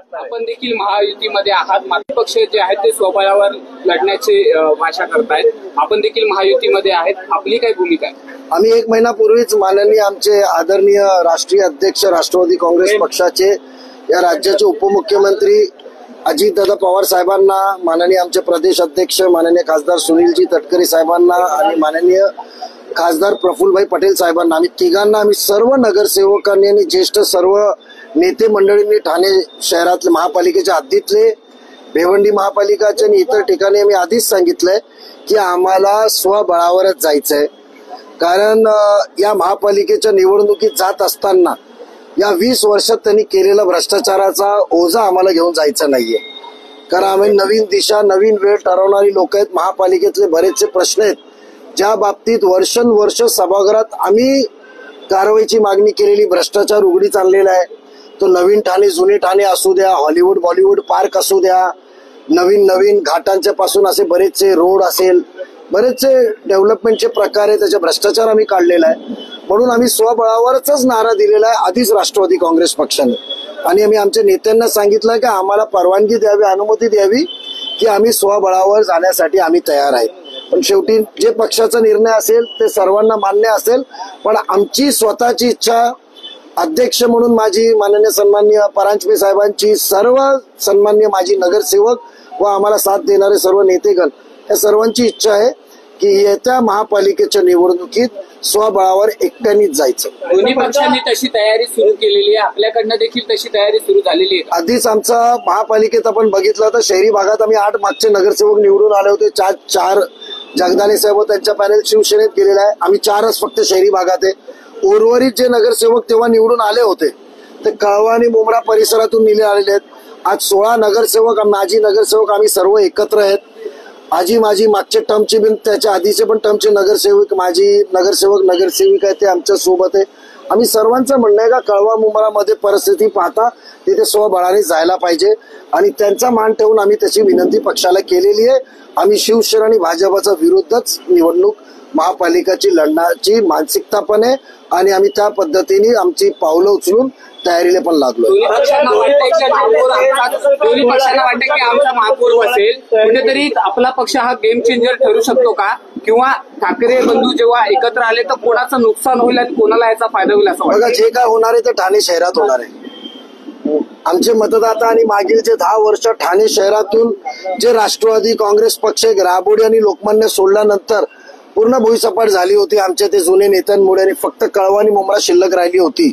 आपण देखील महायुतीमध्ये आहात, मात्र पक्ष जे आहेत ते स्वबळावर लढण्याची भाषा करतायत. आपण देखील महायुतीमध्ये आहेत, आपली काय भूमिका आहे? आम्ही 1 महिन्यापूर्वीच माननीय आमचे आदरणीय राष्ट्रीय अध्यक्ष राष्ट्रवादी काँग्रेस पक्षाचे या राज्याचे उपमुख्यमंत्री अजितदादा पवार साहेबांना, माननीय आमचे प्रदेश अध्यक्ष माननीय खासदार सुनीलजी तटकरे साहेबांना आणि माननीय खासदार प्रफुल्लभाई पटेल साहेबांना, आम्ही तिघांना, आम्ही सर्व नगरसेवकांनी आणि ज्येष्ठ सर्व नेते मंडळींनी ठाणे शहरातले महापालिकेच्या हद्दीतले भिवंडी महापालिकाचे आणि इतर ठिकाणी आम्ही आधीच सांगितलंय की आम्हाला स्वबळावरच जायचंय. कारण या महापालिकेच्या निवडणुकीत जात असताना या 20 वर्षात त्यांनी केलेला भ्रष्टाचाराचा ओझा आम्हाला घेऊन जायचा नाहीये. कारण आम्ही नवीन दिशा, नवीन वेळ ठरवणारी लोक आहेत. महापालिकेतले बरेचसे प्रश्न आहेत ज्या बाबतीत वर्षानुवर्ष सभागृहात आम्ही कारवाईची मागणी केलेली, भ्रष्टाचार उघडीस आणलेला आहे. तो नवीन ठाणे, जुने ठाणे असू द्या, हॉलिवूड बॉलिवूड पार्क असू द्या, नवीन नवीन घाटांच्या पासून असे बरेचसे रोड असेल, बरेचसे डेव्हलपमेंटचे प्रकार आहे, त्याचे भ्रष्टाचार आम्ही काढलेला आहे. म्हणून आम्ही स्वबळावरच नारा दिलेला आहे आधीच राष्ट्रवादी काँग्रेस पक्षाने. आणि आम्ही आमच्या नेत्यांना सांगितलं की आम्हाला परवानगी द्यावी, अनुमती द्यावी की आम्ही स्वबळावर जाण्यासाठी आम्ही तयार आहे. पण शेवटी जे पक्षाचा निर्णय असेल ते सर्वांना मान्य असेल. पण आमची स्वतःची इच्छा, अध्यक्ष म्हणून माझी माननीय सन्माननीय परांजपे साहेबांची, सर्व सन्माननीय माजी नगरसेवक व आम्हाला साथ देणारे सर्व नेतेगण, या सर्वांची इच्छा आहे की येत्या महापालिकेच्या निवडणुकीत स्वबळावर एकट्यानेच जायचं. दोन्ही पक्षांनी तशी तयारी सुरू केलेली आहे, आपल्याकडनं देखील तशी तयारी सुरू झालेली आहे. आधीच आमचा महापालिकेत आपण बघितलं तर शहरी भागात आम्ही 8 मागचे नगरसेवक निवडून आले होते. 4 जगदाळे साहेब त्यांच्या पॅनल शिवसेनेत गेलेला आहे. आम्ही 4च फक्त शहरी भागात आहे. उर्वरित जे नगरसेवक तेव्हा निवडून आले होते ते कळवा आणि मुंब्रा परिसरातून निले आलेले आहेत. आज 16 नगरसेवक, माजी नगरसेवक आम्ही सर्व एकत्र आहेत. माझी मागच्या टर्मचे बिन त्याच्या आधीचे पण टर्मचे नगरसेवक, माजी नगरसेवक नगरसेविका आहेत, ते आमच्या सोबत आहे. आम्ही सर्वांचं म्हणणं आहे का कळवा मुंब्रामध्ये परिस्थिती पाहता तिथे स्वबळाने जायला पाहिजे आणि त्यांचा मान ठेवून आम्ही त्याची विनंती पक्षाला केलेली आहे. आम्ही शिवसेना आणि भाजपचा विरुद्धच निवडणूक महापालिकाची लढण्याची मानसिकता पण आहे आणि आम्ही त्या पद्धतीने आमची पावलं उचलून तयारीला पण लागलो. दोन्ही पक्षांना वाटतं की आमचा महापौर बसेल, कुठेतरी आपला पक्ष हा गेम चेंजर ठरू शकतो का? किंवा ठाकरे बंधू जेव्हा एकत्र आले तर कोणाचं नुकसान होईल आणि कोणाला याचा फायदा होईल असं वाटतं? बघा, जे काय होणार आहे ते ठाणे शहरात होणार आहे. आमचे मतदाता आणि मागीलचे 10 वर्ष ठाणे शहरातून जे राष्ट्रवादी काँग्रेस पक्ष राबोडी आणि लोकमान्य सोडल्यानंतर पूर्ण भुईसपाट झाली होती. आमच्या ते जुने नेत्यांमुळे आणि फक्त कळवा आणि मुंब्रा शिल्लक राहिली होती.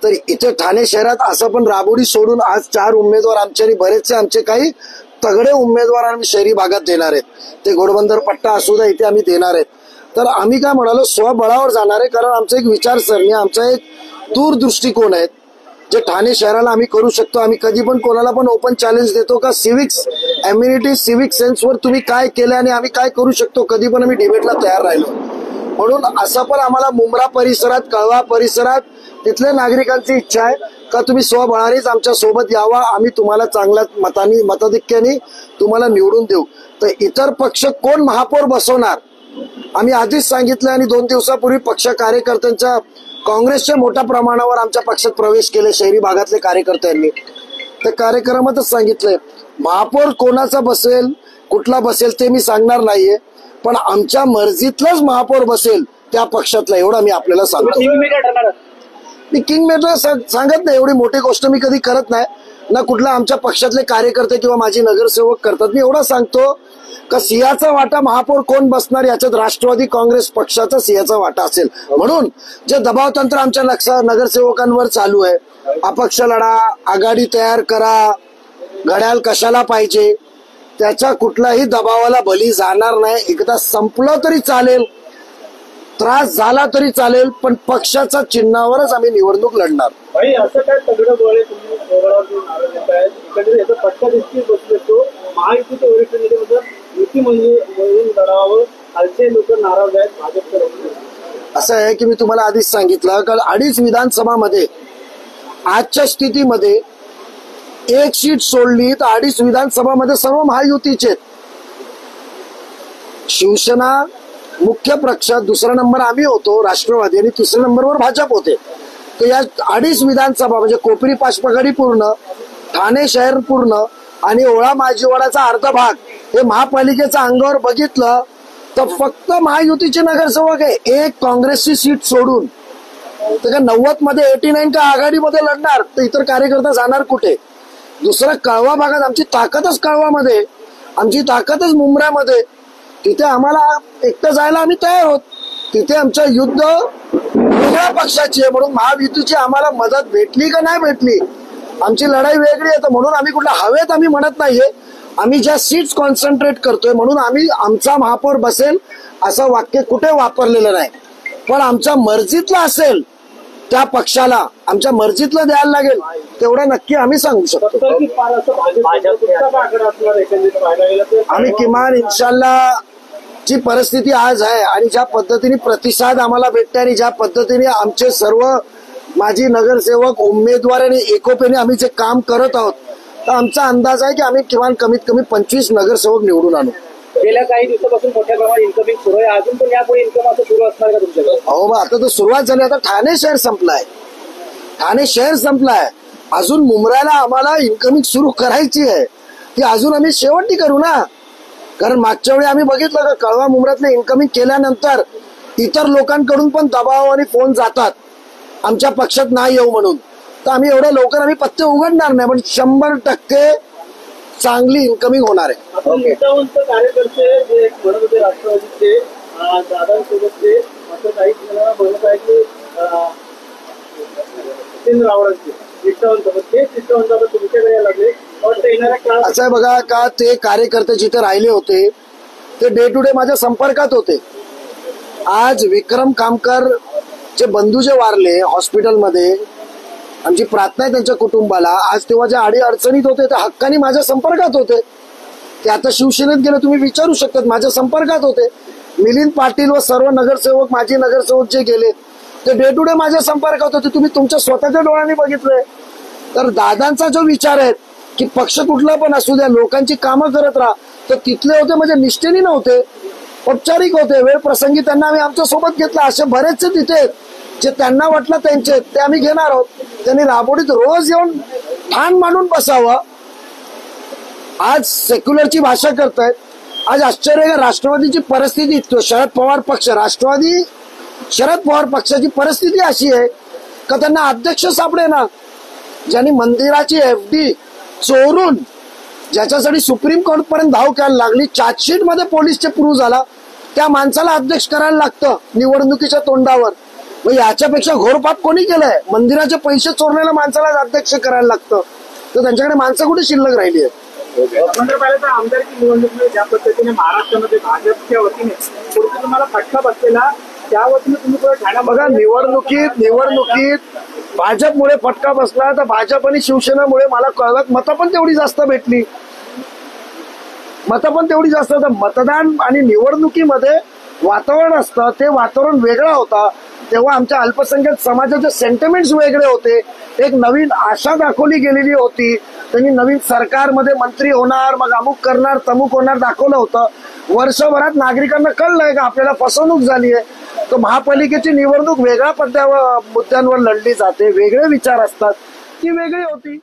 तर इथे ठाणे शहरात असं पण राबोडी सोडून आज 4 उमेदवार आमचे आणि बरेचसे आमचे काही तगडे उमेदवार आम्ही शहरी भागात देणार आहेत. ते घोडबंदर पट्टा असू द्या, इथे आम्ही देणार आहेत. तर आम्ही काय म्हणालो, स्वबळावर जाणार आहे. कारण आमचं एक विचारसरणी, आमचा एक दूरदृष्टिकोन आहे जे ठाणे शहराला आम्ही करू शकतो. आम्ही कधी पण कोणाला पण ओपन चॅलेंज देतो का सिव्हिक्स एम्युनिटी, सिव्हिक सेन्सवर तुम्ही काय केलं आणि आम्ही काय करू शकतो, कधी पण आम्ही डिबेटला तयार राहिलो. म्हणून असं पण आम्हाला मुंब्रा परिसरात, कळवा परिसरात तिथल्या नागरिकांची इच्छा आहे का तुम्ही स्वबळानेच आमच्या सोबत यावा, आम्ही तुम्हाला चांगल्या मताधिक्याने तुम्हाला निवडून देऊ. तर इतर पक्ष कोण महापौर बसवणार आम्ही आधीच सांगितलं आणि 2 दिवसापूर्वी पक्ष कार्यकर्त्यांच्या काँग्रेसच्या मोठ्या प्रमाणावर आमच्या पक्षात प्रवेश केले शहरी भागातले कार्यकर्त्यांनी. तर कार्यक्रमातच सांगितलंय महापौर कोणाचा बसेल, कुठला बसेल ते मी सांगणार नाहीये, पण आमच्या मर्जीतलाच महापौर बसेल त्या पक्षातला, एवढा मी आपल्याला सांगतो. मी किंग मेकर सांगत नाही, एवढी मोठी गोष्ट मी कधी करत नाही ना, कुठला आमच्या पक्षातले कार्यकर्ते किंवा माझे नगरसेवक करतात. मी एवढा सांगतो का सिंहाचा वाटा महापौर कोण बसणार याच्यात राष्ट्रवादी काँग्रेस पक्षाचा सिंहाचा वाटा असेल. म्हणून जे दबाव तंत्र आमच्या नगरसेवकांवर चालू आहे, अपक्ष लढा, आघाडी तयार करा, घड्याळ कशाला पाहिजे, त्याच्या कुठल्याही दबावाला बली जाणार नाही. एकदा संपलं तरी चालेल, त्रास झाला तरी चालेल, पण पक्षाच्या चिन्हावरच आम्ही निवडणूक लढणार. असं काय तगडं बोल तुम्ही याचा फटका दिसतील बसतो महायुतीचे वरिष्ठ नेते म्हणजे युती म्हणून लढावं, खालचे लोक नाराज आहेत भाजपकडे. असं आहे की मी तुम्हाला आधीच सांगितलं कारण 2.5 विधानसभामध्ये आजच्या स्थितीमध्ये 1 सीट सोडली तर 2.5 विधानसभामध्ये सर्व महायुतीचे. शिवसेना मुख्य पक्षात 2रा नंबर आम्ही होतो राष्ट्रवादी आणि 3ऱ्या नंबरवर भाजप होते. तर या 2.5 विधानसभा म्हणजे कोपरी पाचपगडी पूर्ण, ठाणे शहर पूर्ण आणि ओळा माजीवाडाचा अर्धा भाग हे महापालिकेच्या अंगावर बघितलं तर फक्त महायुतीचे नगरसेवक आहे. एक काँग्रेसची सीट सोडून तर का 90 मध्ये 89 का आघाडीमध्ये लढणार तर इतर कार्यकर्ता जाणार कुठे? दुसरा कळवा भागात आमची ताकदच कळवामध्ये, आमची ताकदच मुंब्र्यामध्ये. तिथे आम्हाला एकटं जायला आम्ही तयार आहोत. तिथे आमचं युद्ध वेगळ्या पक्षाची आहे म्हणून महायुतीची आम्हाला मदत भेटली का नाही भेटली आमची लढाई वेगळी आहे. म्हणून आम्ही कुठल्या हवेत आम्ही म्हणत नाहीये. आम्ही ज्या सीट्स कॉन्सन्ट्रेट करतोय म्हणून आम्ही आमचा महापौर बसेल असं वाक्य कुठे वापरलेलं नाही. पण आमच्या मर्जीतलं असेल त्या पक्षाला आमच्या मर्जीतलं द्यायला लागेल तेवढं नक्की आम्ही सांगू शकतो. आम्ही किमान इन्शाल्लाह जी परिस्थिती आज आहे आणि ज्या पद्धतीने प्रतिसाद आम्हाला भेटते आणि ज्या पद्धतीने आमचे सर्व माजी नगरसेवक उमेदवार आणि एकोप्याने आम्ही जे काम करत आहोत तर आमचा अंदाज आहे की आम्ही किमान कमीत कमी 25 नगरसेवक निवडून आणू. गेल्या काही दिवसापासून मोठ्या प्रमाणात इन्कमिंग सुरू आहे. अजून पण यापुढे इन्कम असं सुरू असणार का तुमच्याकडे? हो बा, आता तर सुरुवात झाली. आता ठाणे शहर संपलाय, ठाणे शहर संपलाय. अजून मुंब्र्याला आम्हाला इन्कमिंग सुरू करायची आहे ती अजून आम्ही शेवटी करू ना. कारण मागच्या वेळी आम्ही बघितलं का कळवा मुंब्र्यातले इन्कमिंग केल्यानंतर इतर लोकांकडून पण दबाव आणि फोन जातात आमच्या पक्षात नाही येऊ म्हणून. तर आम्ही एवढ्या लवकर आम्ही पत्ते उघडणार नाही पण 100% चांगली इन्कमिंग होणार आहे. निष्ठावंत कार्यकर्ते जे म्हणत होते राष्ट्रवादीचे दादांसोबतचे असं काही म्हणत आहे की जितेंद्र आव्हाडांचे निष्ठावंत तेच निष्ठावंत आता तुमच्याकडे यायला लागले. येणाऱ्या काळात असं आहे बघा का ते कार्यकर्ते जिथे राहिले होते ते डे टू डे माझ्या संपर्कात होते. आज विक्रम कामकर चे बंधू जे वारले हॉस्पिटलमध्ये आमची प्रार्थना आहे त्यांच्या कुटुंबाला. आज तेव्हा ज्या अडी अडचणीत होते त्या हक्कानी माझ्या संपर्कात होते. ते आता शिवसेनेत गेले तुम्ही विचारू शकतात माझ्या संपर्कात होते. मिलिंद पाटील व सर्व नगरसेवक माजी नगरसेवक जे गेले ते डे टू डे माझ्या संपर्कात होते. तुम्ही तुमच्या स्वतःच्या डोळ्यांनी बघितलंय. तर दादांचा जो विचार आहे की पक्ष कुठला पण असू द्या लोकांची कामं करत राहा तर तिथले होते म्हणजे निष्ठेनी नव्हते, औपचारिक होते. वेळ प्रसंगी त्यांना आम्ही आमच्या सोबत घेतला. असे बरेचसे तिथे जे त्यांना वाटलं त्यांचे ते आम्ही घेणार आहोत. त्यांनी राबोडीत रोज येऊन ठाण मांडून बसावं. आज सेक्युलरची भाषा करतायत. आज आश्चर्य आहे राष्ट्रवादीची परिस्थिती शरद पवार पक्ष राष्ट्रवादी शरद पवार पक्षाची परिस्थिती अशी आहे का त्यांना अध्यक्ष सापडे ना. ज्यांनी मंदिराची FD चोरून ज्याच्यासाठी सुप्रीम कोर्ट पर्यंत धाव करायला लागली चार्जशीट मध्ये पोलीसचे प्रूव्ह झाला त्या माणसाला अध्यक्ष करायला लागतं निवडणुकीच्या तोंडावर. मग याच्यापेक्षा घोर पाप कोणी केलंय? मंदिराचे पैसे चोरलेल्या माणसाला अध्यक्ष करायला लागतं. तर त्यांच्याकडे माणसं कुठे शिल्लक राहिली आहेत? आमदारकी निवडणुकीमध्ये ज्या पद्धतीने महाराष्ट्रामध्ये भाजपच्या वतीने पुढे तुम्हाला फटका बसलेला त्या वतीने तुम्ही पुढे ठाण्यात बघा निवडणुकीत भाजपमुळे फटका बसला तर भाजप आणि शिवसेनेमुळे मला कळवत मतं पण तेवढी जास्त भेटली. मतदान आणि निवडणुकीमध्ये वातावरण असतं ते वातावरण वेगळं होता. तेव्हा आमच्या अल्पसंख्याक समाजाचे सेंटिमेंट्स वेगळे होते. एक नवीन आशा दाखवली गेलेली होती. त्यांनी नवीन सरकारमध्ये मंत्री होणार मग अमुक करणार तमुक होणार दाखवलं होतं. वर्षभरात नागरिकांना कळलंय का आपल्याला फसवणूक झाली आहे. तर महापालिकेची निवडणूक वेगळ्या मुद्द्यांवर लढली जाते. वेगळे विचार असतात ती वेगळी होती.